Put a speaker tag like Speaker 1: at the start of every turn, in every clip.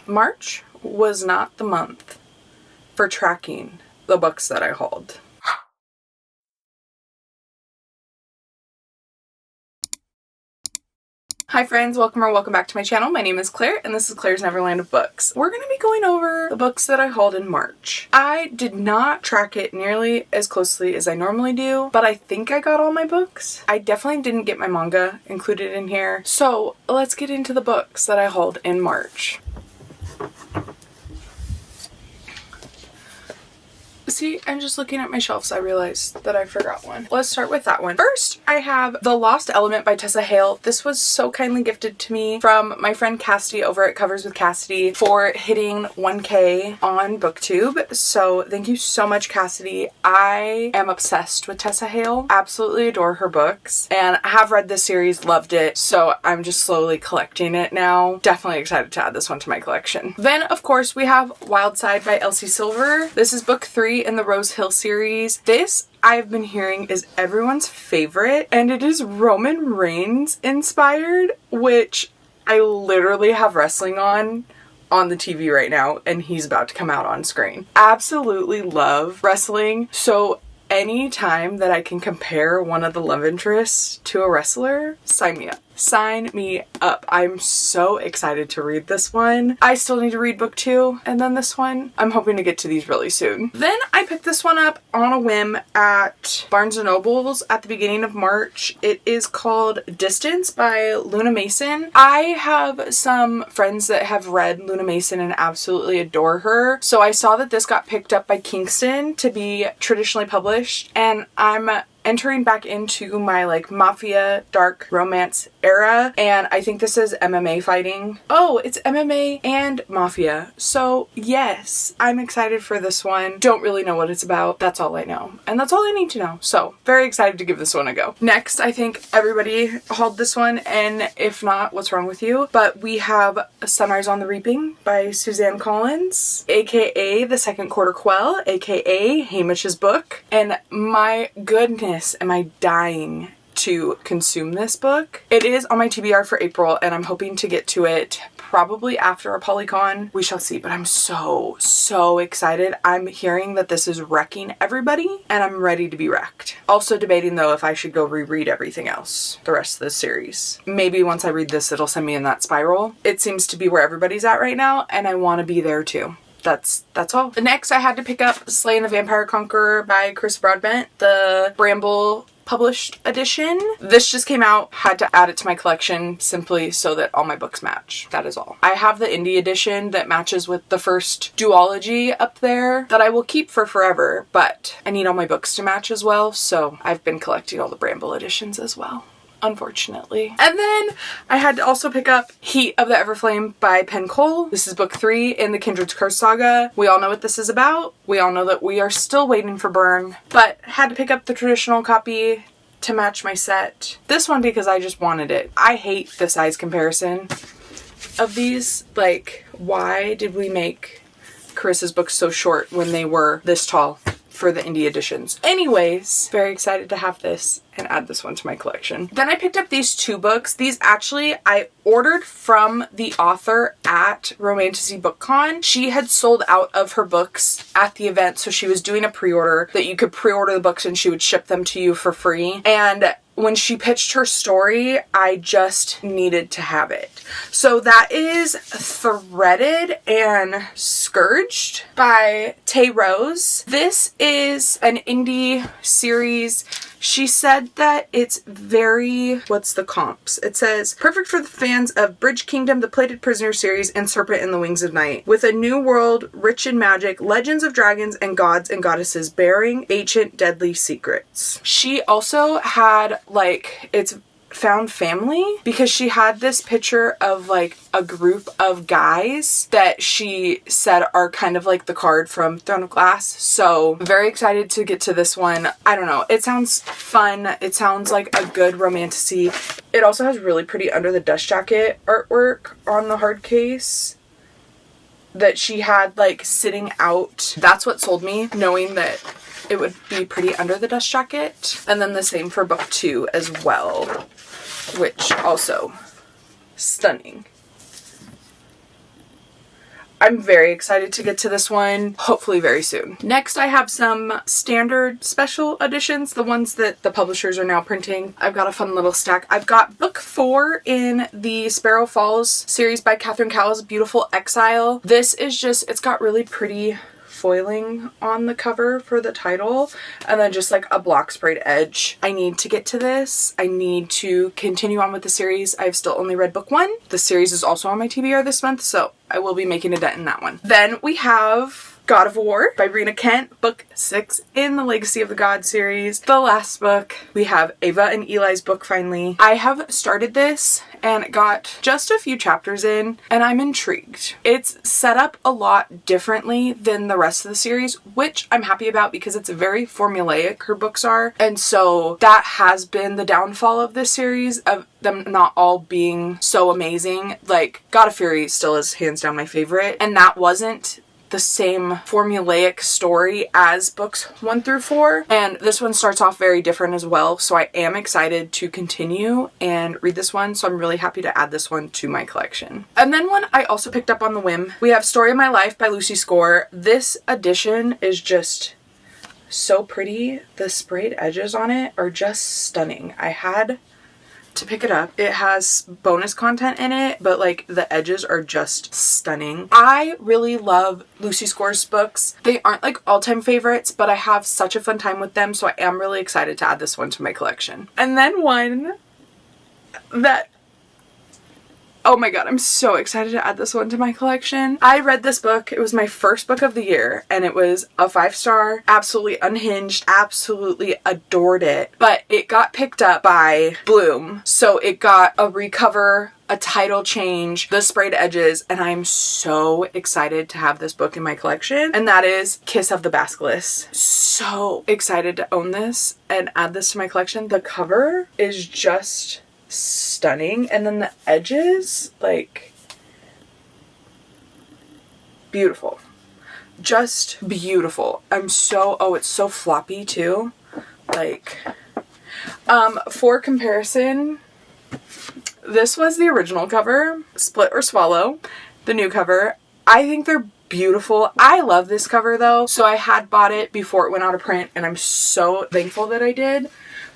Speaker 1: March was not the month for tracking the books that I hauled. Hi friends, welcome back to my channel. My name is Claire and this is Claire's Neverland of Books. We're going to be going over the books that I hauled in March. I did not track it nearly as closely as I normally do, but I think I got all my books. I definitely didn't get my manga included in here. So let's get into the books that I hauled in March. See, I'm just looking at my shelves. I realized that I forgot one. Let's start with that one. First, I have The Lost Element by Tessa Hale. This was so kindly gifted to me from my friend Cassidy over at Covers with Cassidy for hitting 1K on BookTube. So thank you so much, Cassidy. I am obsessed with Tessa Hale. Absolutely adore her books and I have read this series, loved it. So I'm just slowly collecting it now. Definitely excited to add this one to my collection. Then, of course, we have Wild Side by Elsie Silver. This is book 3 in the Rose Hill series. This I've been hearing is everyone's favorite and it is Roman Reigns inspired, which I literally have wrestling on the TV right now and he's about to come out on screen. Absolutely love wrestling, so anytime that I can compare one of the love interests to a wrestler, sign me up. Sign me up. I'm so excited to read this one. I still need to read book 2 and then this one. I'm hoping to get to these really soon. Then I picked this one up on a whim at Barnes & Noble's at the beginning of March. It is called Distance by Luna Mason. I have some friends that have read Luna Mason and absolutely adore her. So I saw that this got picked up by Kingston to be traditionally published and I'm entering back into my like mafia dark romance era and I think this is MMA fighting. Oh, it's MMA and mafia. So yes, I'm excited for this one. Don't really know what it's about. That's all I know. And that's all I need to know. So very excited to give this one a go. Next, I think everybody hauled this one and if not, what's wrong with you? But we have Sunrise on the Reaping by Suzanne Collins, aka The Second Quarter Quell, aka Hamish's book. And my goodness, am I dying to consume this book. It is on my TBR for April and I'm hoping to get to it probably after a Polycon. We shall see, but I'm so excited. I'm hearing that this is wrecking everybody and I'm ready to be wrecked. Also debating though if I should go reread everything else, the rest of the series. Maybe once I read this it'll send me in that spiral. It seems to be where everybody's at right now and I want to be there too. That's all. Next, I had to pick up Slaying the Vampire Conqueror by Chris Broadbent, the Bramble published edition. This just came out, had to add it to my collection simply so that all my books match. That is all. I have the indie edition that matches with the first duology up there that I will keep for forever, but I need all my books to match as well, so I've been collecting all the Bramble editions as well, unfortunately. And then I had to also pick up Heat of the Everflame by Penn Cole. This is book 3 in the Kindred's Curse saga. We all know what this is about. We all know that we are still waiting for Burn, but had to pick up the traditional copy to match my set. This one because I just wanted it. I hate the size comparison of these. Like, why did we make Carissa's books so short when they were this tall for the indie editions? Anyways, very excited to have this and add this one to my collection. Then I picked up these 2 books. These actually I ordered from the author at Romantasy BookCon. She had sold out of her books at the event, so she was doing a pre-order that you could pre-order the books and she would ship them to you for free. And when she pitched her story, I just needed to have it. So that is Threaded and Scourged by Tay Rose. This is an indie series. She said that it's very, what's the comps? It says, perfect for the fans of Bridge Kingdom, The Plated Prisoner series, and Serpent in the Wings of Night. With a new world rich in magic, legends of dragons and gods and goddesses bearing ancient deadly secrets. She also had, like, it's found family because she had this picture of like a group of guys that she said are kind of like the card from Throne of Glass. So I'm very excited to get to this one. I don't know. It sounds fun. It sounds like a good romantasy. It also has really pretty Under the Dust Jacket artwork on the hard case that she had like sitting out. That's what sold me, knowing that it would be pretty Under the Dust Jacket. And then the same for book 2 as well, which also stunning. I'm very excited to get to this one, hopefully very soon. Next, I have some standard special editions, the ones that the publishers are now printing. I've got a fun little stack. I've got book 4 in the Sparrow Falls series by Catherine Cowles, Beautiful Exile. This is just, it's got really pretty foiling on the cover for the title, and then just like a block sprayed edge. I need to get to this. I need to continue on with the series. I've still only read book 1. The series is also on my TBR this month, so I will be making a dent in that one. Then we have God of War by Brina Kent, book 6 in the Legacy of the Gods series. The last book, we have Ava and Eli's book finally. I have started this and got just a few chapters in, and I'm intrigued. It's set up a lot differently than the rest of the series, which I'm happy about because it's very formulaic, her books are. And so that has been the downfall of this series, of them not all being so amazing. Like, God of Fury still is hands down my favorite, and that wasn't the same formulaic story as books 1 through 4, and this one starts off very different as well, so I am excited to continue and read this one, so I'm really happy to add this one to my collection. And then one I also picked up on the whim, we have Story of My Life by Lucy Score. This edition is just so pretty. The sprayed edges on it are just stunning. I had to pick it up. It has bonus content in it, but like the edges are just stunning. I really love Lucy Score's books. They aren't like all-time favorites, but I have such a fun time with them, so I am really excited to add this one to my collection. And then one that, oh my god, I'm so excited to add this one to my collection. I read this book. It was my first book of the year, and it was a 5-star, absolutely unhinged, absolutely adored it. But it got picked up by Bloom, so it got a recover, a title change, the sprayed edges, and I'm so excited to have this book in my collection, and that is Kiss of the Basilisk. So excited to own this and add this to my collection. The cover is just stunning, and then the edges, like, beautiful, just beautiful. I'm so, oh, it's so floppy too, like, for comparison, this was the original cover, Split or Swallow, the new cover. I think they're beautiful. I love this cover though, so I had bought it before it went out of print, and I'm so thankful that I did.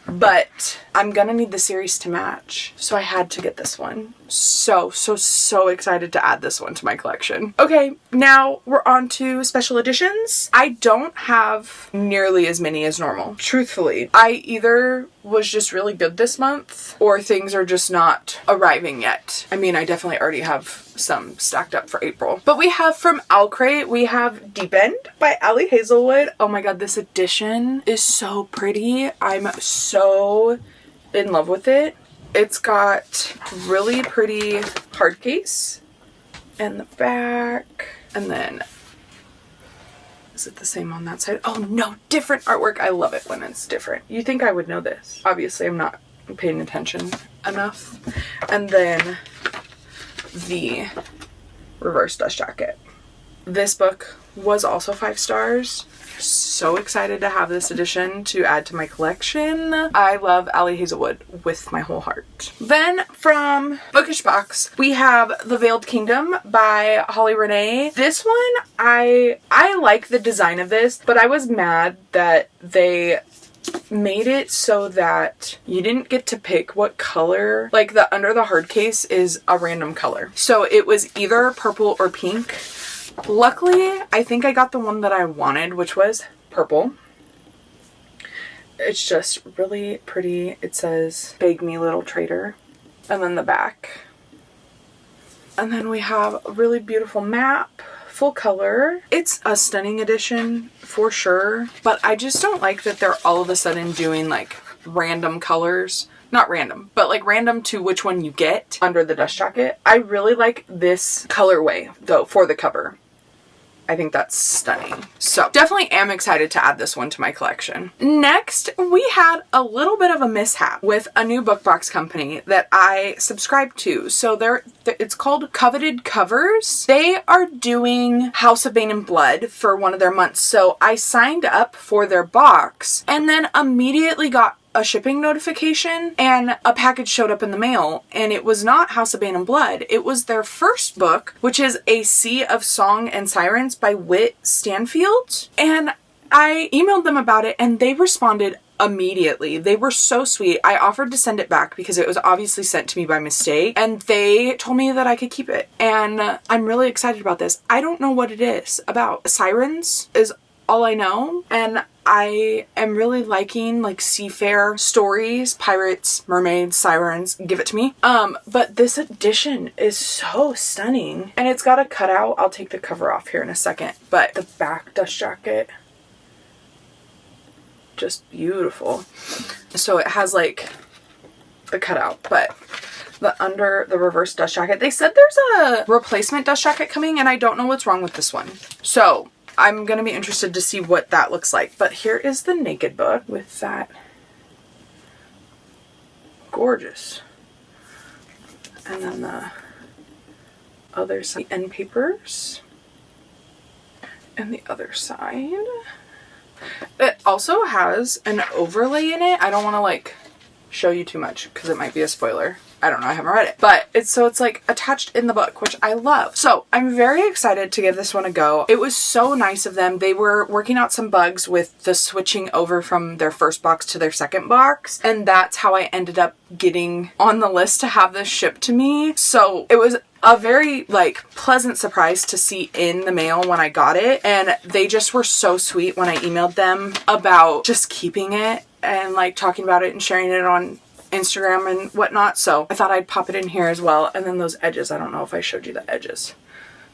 Speaker 1: But I'm gonna need the series to match, so I had to get this one. So excited to add this one to my collection. Okay, now we're on to special editions. I don't have nearly as many as normal, truthfully. I either was just really good this month, or things are just not arriving yet. I mean, I definitely already have some stacked up for April. But we have from Owlcrate, we have Deep End by Ali Hazelwood. Oh my god, this edition is so pretty. I'm so in love with it. It's got really pretty hard case and the back, and then is it the same on that side? Oh no, different artwork. I love it when it's different. You think I would know this. Obviously I'm not paying attention enough. And then the reverse dust jacket. This book was also 5 stars. So excited to have this edition to add to my collection. I love Ali Hazelwood with my whole heart. Then from Bookish Box, we have The Veiled Kingdom by Holly Renee. This one, I like the design of this, but I was mad that they made it so that you didn't get to pick what color. Like, the under the hard case is a random color. So it was either purple or pink. Luckily, I think I got the one that I wanted, which was purple. It's just really pretty. It says, "Beg me, little traitor." And then the back. And then we have a really beautiful map, full color. It's a stunning edition for sure, but I just don't like that they're all of a sudden doing like random colors. Not random, but like random to which one you get under the dust jacket. I really like this colorway though for the cover. I think that's stunning. So definitely am excited to add this one to my collection. Next, we had a little bit of a mishap with a new book box company that I subscribed to. So it's called Coveted Covers. They are doing House of Bane and Blood for one of their months. So I signed up for their box and then immediately got a shipping notification and a package showed up in the mail, and it was not House of Bane and Blood. It was their first book, which is A Sea of Song and Sirens by Whit Stanfield. And I emailed them about it and they responded immediately. They were so sweet. I offered to send it back because it was obviously sent to me by mistake, and they told me that I could keep it. And I'm really excited about this. I don't know what it is about. Sirens is all I know, and I am really liking like seafarer stories, pirates, mermaids, sirens, give it to me. But this edition is so stunning, and it's got a cutout. I'll take the cover off here in a second, but the back dust jacket, just beautiful. So it has like the cutout, but the reverse dust jacket, they said there's a replacement dust jacket coming, and I don't know what's wrong with this one. So I'm going to be interested to see what that looks like. But here is the naked book with that. Gorgeous. And then the other side, end papers. And the other side. It also has an overlay in it. I don't want to like show you too much because it might be a spoiler. I don't know, I haven't read it. But it's like attached in the book, which I love. So I'm very excited to give this one a go. It was so nice of them. They were working out some bugs with the switching over from their first box to their second box. And that's how I ended up getting on the list to have this shipped to me. So it was a very like pleasant surprise to see in the mail when I got it. And they just were so sweet when I emailed them about just keeping it and like talking about it and sharing it on Instagram and whatnot. So I thought I'd pop it in here as well. And then those edges, I don't know if I showed you the edges,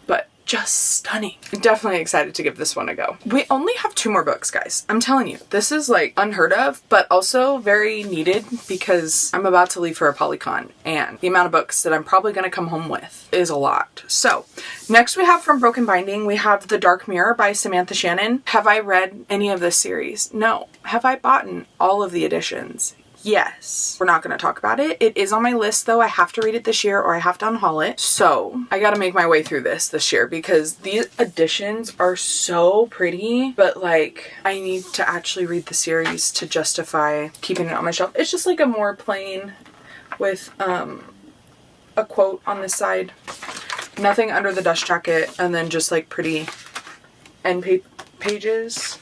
Speaker 1: but just stunning. I'm definitely excited to give this one a go. We only have 2 more books, guys. I'm telling you, this is like unheard of, but also very needed because I'm about to leave for a Polycon and the amount of books that I'm probably going to come home with is a lot. So next we have from Broken Binding, we have The Dark Mirror by Samantha Shannon. Have I read any of this series? No. Have I bought all of the editions? Yes. We're not going to talk about it. It is on my list though. I have to read it this year or I have to unhaul it. So I got to make my way through this year because these editions are so pretty, but like I need to actually read the series to justify keeping it on my shelf. It's just like a more plain with a quote on this side, nothing under the dust jacket, and then just like pretty end pages.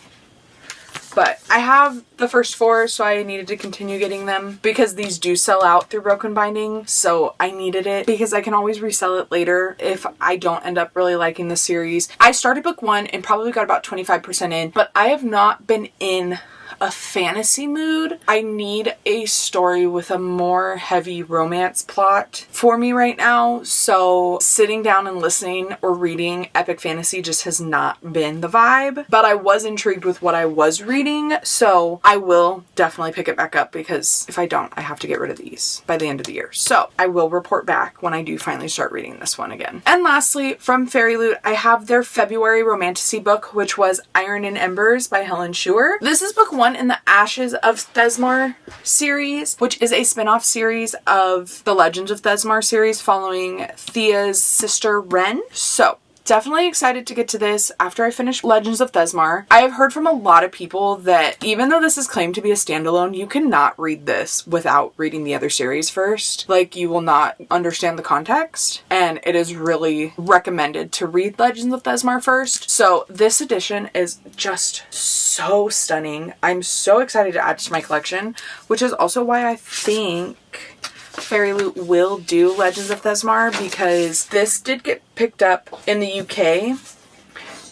Speaker 1: But I have the first 4, so I needed to continue getting them because these do sell out through Broken Binding. So I needed it because I can always resell it later if I don't end up really liking the series. I started book 1 and probably got about 25% in, but I have not been in a fantasy mood. I need a story with a more heavy romance plot for me right now. So sitting down and listening or reading epic fantasy just has not been the vibe, but I was intrigued with what I was reading. So I will definitely pick it back up because if I don't, I have to get rid of these by the end of the year. So I will report back when I do finally start reading this one again. And lastly, from Fairy Loot, I have their February romantasy book, which was Iron and Embers by Helen Schuer. This is book 1 in the Ashes of Thesmar series, which is a spin-off series of the Legends of Thesmar series following Thea's sister Ren. So definitely excited to get to this after I finish Legends of Thesmar. I have heard from a lot of people that even though this is claimed to be a standalone, you cannot read this without reading the other series first. Like, you will not understand the context, and it is really recommended to read Legends of Thesmar first. So this edition is just so stunning. I'm so excited to add to my collection, which is also why I think Fairy Loot will do Legends of Thesmar, because this did get picked up in the UK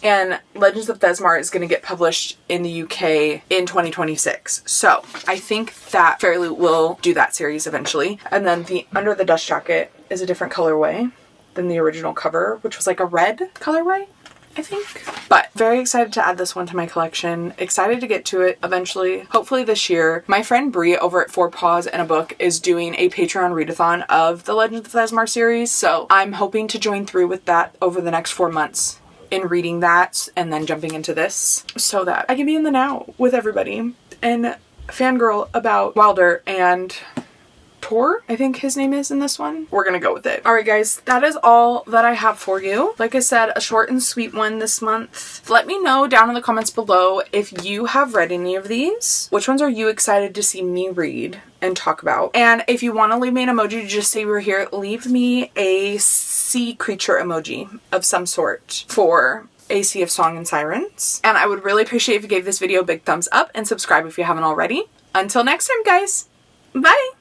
Speaker 1: and Legends of Thesmar is going to get published in the UK in 2026. So I think that Fairy Loot will do that series eventually. And then the Under the Dust Jacket is a different colorway than the original cover, which was like a red colorway, I think. But very excited to add this one to my collection. Excited to get to it eventually, hopefully this year. My friend Brie over at Four Paws and a Book is doing a Patreon readathon of the Legends of Thesmar series, so I'm hoping to join through with that over the next 4 months in reading that and then jumping into this so that I can be in the now with everybody and fangirl about Wilder and Tor, I think his name is in this one. We're gonna go with it. All right, guys, that is all that I have for you. Like I said, a short and sweet one this month. Let me know down in the comments below if you have read any of these. Which ones are you excited to see me read and talk about? And if you want to leave me an emoji to just say we're here, leave me a sea creature emoji of some sort for A Sea of Song and Sirens. And I would really appreciate if you gave this video a big thumbs up and subscribe if you haven't already. Until next time, guys. Bye!